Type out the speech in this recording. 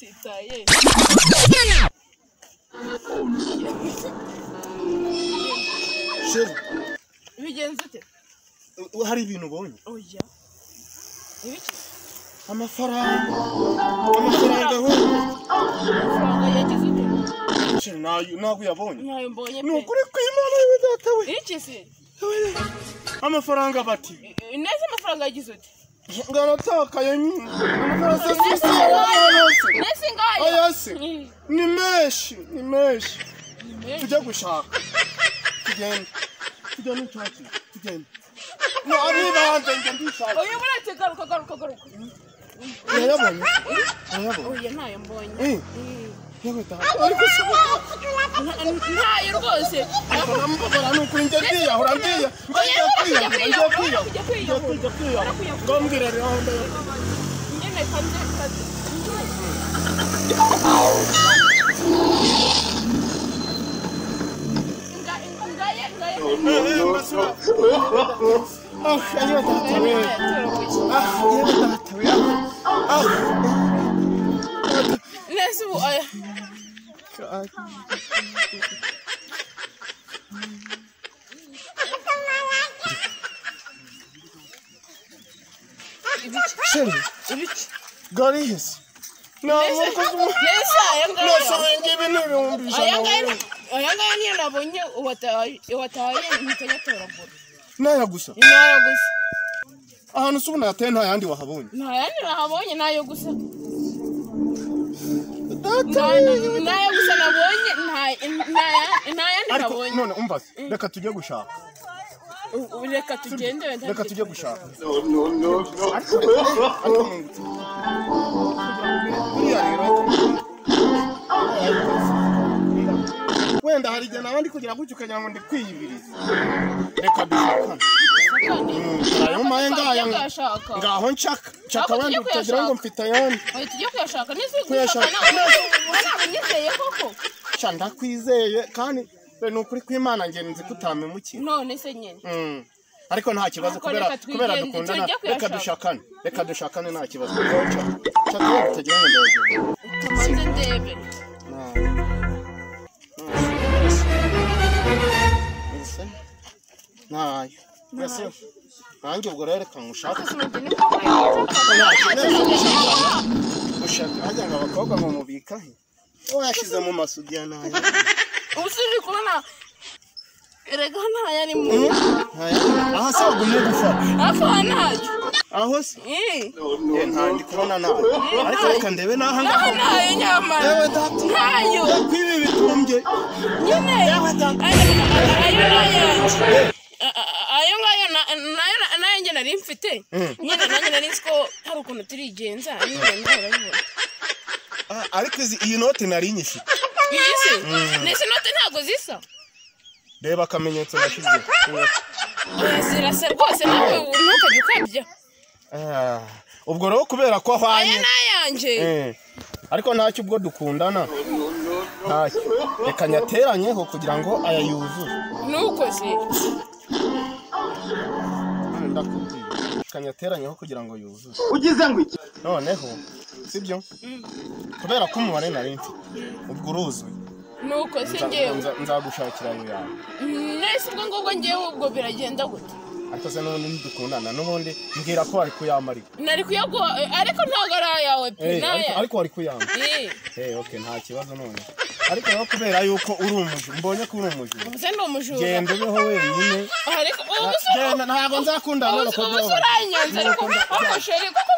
sitaye Sheri bigenze ute hari ibintu ubonye oya ibiki amafaranga we amafaranga yagize ute Sheri nayo yabonye nayo mbonye ni ukuri kw'Imana yewe data we iki se amafaranga bati neza amafaranga yagize ute ngaratakaye nyine nese ngayo ayase ni menshi tujya gushaka tugende cyaki tugende no abibanze njye ndishaka oya buretse garuka yabonye oya ntayo mbonye yewe data ariko ntayo rwose namubara n'ukuri njye kwiyahura ngiye ngombwira rero nyine kandi nese ubu aya Sheri garihise nese aya ngaya niyo nabonye uwataye ntitayatoragura naya gusa ahantu se ubona yataye nta yandi wahabonye nta yandi nahabonye nayo gusa nayo gusa nabonye nta yandi nabonye none umva reka tujye gushaka reka tugende reka tujye gushaka wenda hari igihe nabandi kugira gutyo ukagira ngo ndi kwiyibiriza reka dushakane ayo maye ngaho nshaka wenda utagira ngo mfite ayandi tujye kuyashaka kuyashaka unyizeye koko ndakwizeye kandi ni ukuri kw'Imana njye nzi ko utamemukira none se nyine ariko nta kibazo kubera dukundana reka dushakane nta kibazo nshaka utagira ngo ndabigire tumaze ndebe nayo mbese nanjye ubwo rero reka ngushake ushaka hajya ngo abakobwa ngo mubika he yashyize mu masudiya nayo ubu sije kubona erega ntaya ari mu aha se wagumye gufata afa nayo aho se ndi kubona nayo ariko reka ndebe naho ngaho nayo nyamara yewe data nayo kwibi bitumbye nyine yewe data ayo ngayo nayo njye nari mfite nyine nanjye nari nzi ko hari ukuntu turigenza nyine ndabona ariko iyi note nari nyifite iyi se nese note ntago zisa reba akamenyetso nashize zirasa rwose nawe ntukajya ukabya ubwo rero kubera ko ahwanye aya nayanjye ariko ntacyo ubwo dukundana ntacyo reka nyateranyeho kugira ngo aya yuzuze nuko se ndakubwira reka nyateranyeho kugira ngo yuzuze ugize ngo iki noneho sibyo kubera ko umubare nari mfite ubwo uruzuye nuko se ngewe nzagushakira ayo yawe nese ubwo ngubwo ngewe ubwo biragenda gute ariko se n'ubundi ntidukundana n'ubundi mbwira ko wari kuyama nari kuyaguha ariko ntabwo ari ayawe pe ariko wari kuyama okay nta kibazo none ariko rero kubera yuko uri umujura mbonye ko uri umujura ubu se ndi umujura genda ubeho wenyine ariko genda ntabwo nzakundana n'abakobwa ubu se uranyanze ariko sheri kuko